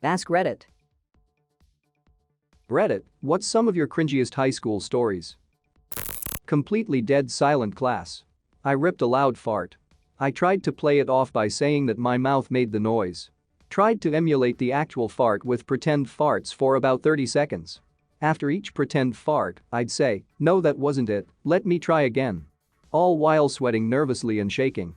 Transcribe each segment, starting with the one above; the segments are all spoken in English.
Ask Reddit. Reddit, what's some of your cringiest high school stories? Completely dead silent class. I ripped a loud fart. I tried to play it off by saying that my mouth made the noise. Tried to emulate the actual fart with pretend farts for about 30 seconds. After each pretend fart, I'd say, "No, that wasn't it, let me try again." All while sweating nervously and shaking.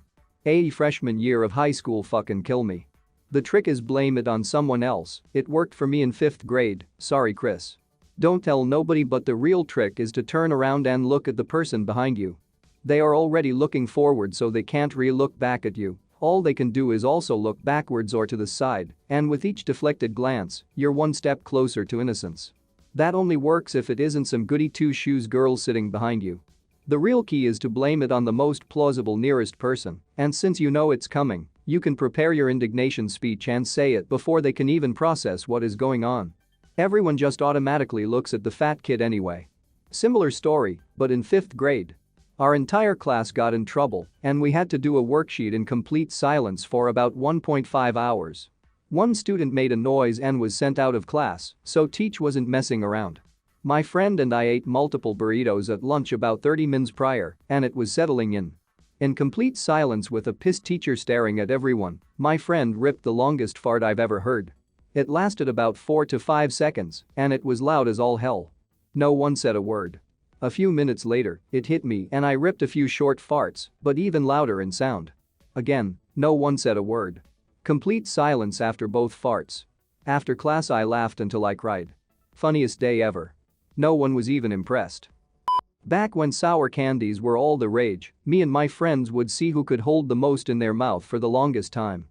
Freshman year of high school fucking kill me. The trick is blame it on someone else, it worked for me in 5th grade, sorry Chris. Don't tell nobody, but the real trick is to turn around and look at the person behind you. They are already looking forward, so they can't re-look back at you. All they can do is also look backwards or to the side, and with each deflected glance, you're one step closer to innocence. That only works if it isn't some goody two-shoes girl sitting behind you. The real key is to blame it on the most plausible nearest person, and since you know it's coming, you can prepare your indignation speech and say it before they can even process what is going on. Everyone just automatically looks at the fat kid anyway. Similar story, but in 5th grade. Our entire class got in trouble, and we had to do a worksheet in complete silence for about 1.5 hours. One student made a noise and was sent out of class, so teach wasn't messing around. My friend and I ate multiple burritos at lunch about 30 minutes prior, and it was settling in. In complete silence with a pissed teacher staring at everyone, my friend ripped the longest fart I've ever heard. It lasted about 4 to 5 seconds, and it was loud as all hell. No one said a word. A few minutes later, it hit me and I ripped a few short farts, but even louder in sound. Again, no one said a word. Complete silence after both farts. After class I laughed until I cried. Funniest day ever. No one was even impressed. Back when sour candies were all the rage, me and my friends would see who could hold the most in their mouth for the longest time.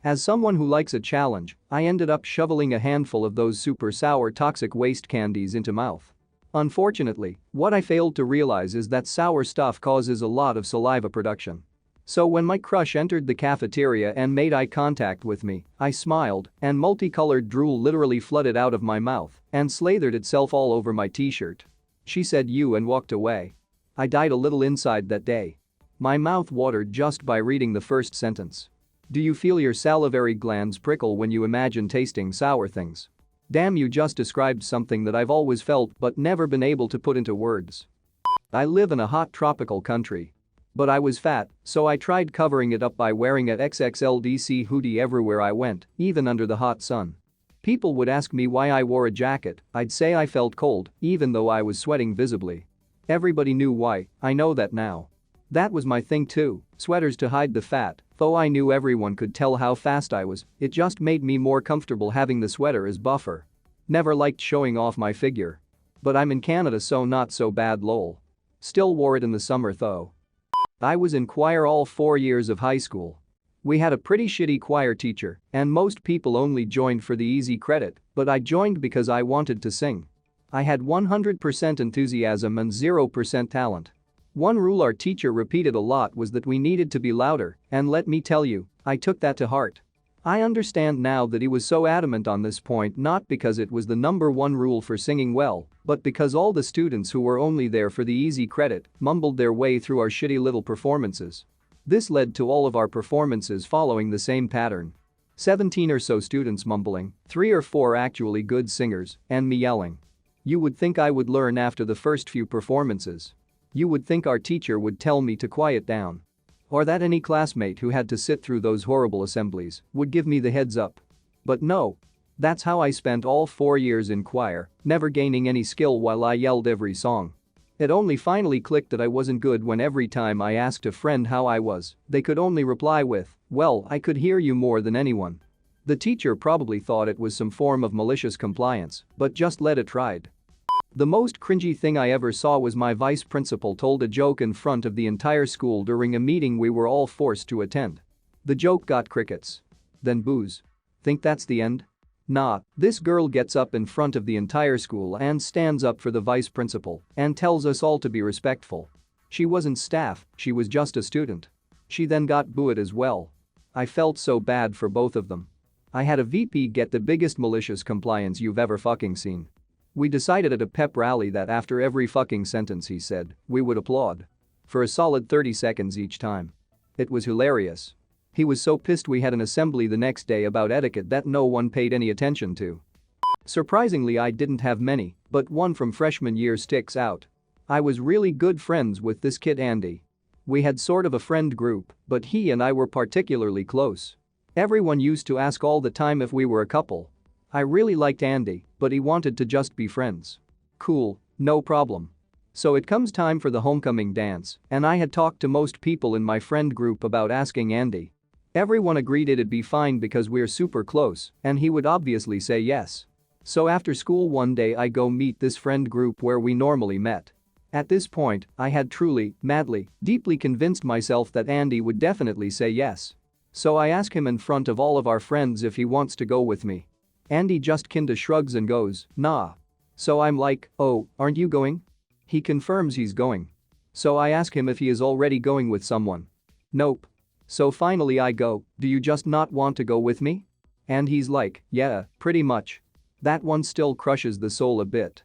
As someone who likes a challenge, I ended up shoveling a handful of those super sour toxic waste candies into mouth. Unfortunately, what I failed to realize is that sour stuff causes a lot of saliva production. So when my crush entered the cafeteria and made eye contact with me, I smiled, and multicolored drool literally flooded out of my mouth and slathered itself all over my t-shirt. She said "you" and walked away. I died a little inside that day. My mouth watered just by reading the first sentence. Do you feel your salivary glands prickle when you imagine tasting sour things? Damn, you just described something that I've always felt but never been able to put into words. I live in a hot tropical country. But I was fat, so I tried covering it up by wearing a XXL DC hoodie everywhere I went, even under the hot sun. People would ask me why I wore a jacket, I'd say I felt cold, even though I was sweating visibly. Everybody knew why, I know that now. That was my thing too, sweaters to hide the fat, though I knew everyone could tell how fast I was, it just made me more comfortable having the sweater as buffer. Never liked showing off my figure. But I'm in Canada, so not so bad lol. Still wore it in the summer though. I was in choir all 4 years of high school. We had a pretty shitty choir teacher, and most people only joined for the easy credit, but I joined because I wanted to sing. I had 100% enthusiasm and 0% talent. One rule our teacher repeated a lot was that we needed to be louder, and let me tell you, I took that to heart. I understand now that he was so adamant on this point not because it was the #1 rule for singing well, but because all the students who were only there for the easy credit mumbled their way through our shitty little performances. This led to all of our performances following the same pattern. 17 or so students mumbling, 3 or 4 actually good singers, and me yelling. You would think I would learn after the first few performances. You would think our teacher would tell me to quiet down. Or that any classmate who had to sit through those horrible assemblies would give me the heads up. But no. That's how I spent all 4 years in choir, never gaining any skill while I yelled every song. It only finally clicked that I wasn't good when every time I asked a friend how I was, they could only reply with, "Well, I could hear you more than anyone." The teacher probably thought it was some form of malicious compliance, but just let it ride. The most cringy thing I ever saw was my vice principal told a joke in front of the entire school during a meeting we were all forced to attend. The joke got crickets. Then boos. Think that's the end? Nah, this girl gets up in front of the entire school and stands up for the vice principal and tells us all to be respectful. She wasn't staff, she was just a student. She then got booed as well. I felt so bad for both of them. I had a VP get the biggest malicious compliance you've ever fucking seen. We decided at a pep rally that after every fucking sentence he said, we would applaud. For a solid 30 seconds each time. It was hilarious. He was so pissed we had an assembly the next day about etiquette that no one paid any attention to. Surprisingly, I didn't have many, but one from freshman year sticks out. I was really good friends with this kid Andy. We had sort of a friend group, but he and I were particularly close. Everyone used to ask all the time if we were a couple. I really liked Andy, but he wanted to just be friends. Cool, no problem. So it comes time for the homecoming dance, and I had talked to most people in my friend group about asking Andy. Everyone agreed it'd be fine because we're super close, and he would obviously say yes. So after school one day I go meet this friend group where we normally met. At this point, I had truly, madly, deeply convinced myself that Andy would definitely say yes. So I ask him in front of all of our friends if he wants to go with me. Andy just kinda shrugs and goes, nah. So I'm like, oh, aren't you going? He confirms he's going. So I ask him if he is already going with someone. Nope. So finally I go, do you just not want to go with me? And he's like, yeah, pretty much. That one still crushes the soul a bit.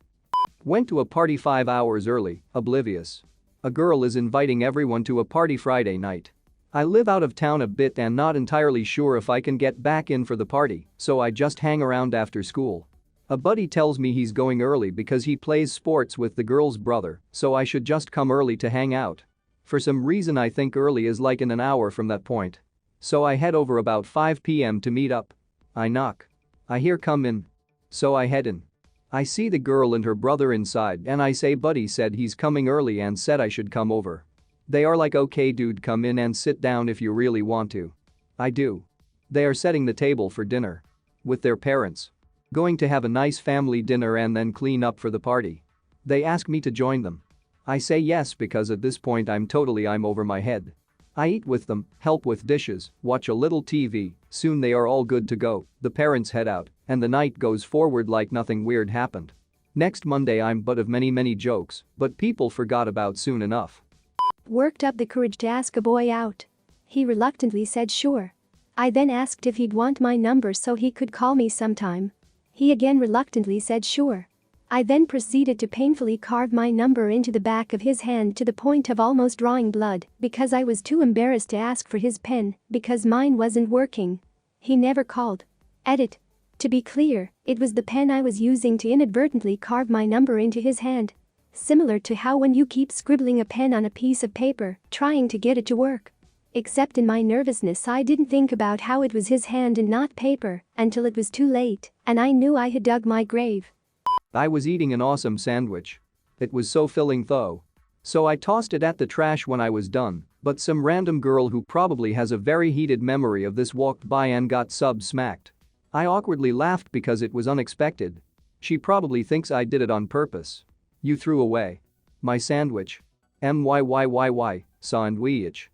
Went to a party 5 hours early, oblivious. A girl is inviting everyone to a party Friday night. I live out of town a bit and not entirely sure if I can get back in for the party, so I just hang around after school. A buddy tells me he's going early because he plays sports with the girl's brother, so I should just come early to hang out. For some reason I think early is like in an hour from that point. So I head over about 5 p.m. to meet up. I knock. I hear come in. So I head in. I see the girl and her brother inside and I say buddy said he's coming early and said I should come over. They are like okay dude, come in and sit down if you really want to. I do. They are setting the table for dinner. With their parents. Going to have a nice family dinner and then clean up for the party. They ask me to join them. I say yes because at this point I'm over my head. I eat with them, help with dishes, watch a little TV, soon they are all good to go, the parents head out, and the night goes forward like nothing weird happened. Next Monday I'm butt of many jokes, but people forgot about soon enough. Worked up the courage to ask a boy out. He reluctantly said sure. I then asked if he'd want my number so he could call me sometime. He again reluctantly said sure. I then proceeded to painfully carve my number into the back of his hand to the point of almost drawing blood because I was too embarrassed to ask for his pen because mine wasn't working. He never called. Edit. To be clear, it was the pen I was using to inadvertently carve my number into his hand. Similar to how when you keep scribbling a pen on a piece of paper, trying to get it to work. Except in my nervousness I didn't think about how it was his hand and not paper until it was too late and I knew I had dug my grave. I was eating an awesome sandwich. It was so filling though. So I tossed it at the trash when I was done, but some random girl who probably has a very heated memory of this walked by and got smacked. I awkwardly laughed because it was unexpected. She probably thinks I did it on purpose. You threw away my sandwich. Sandwich.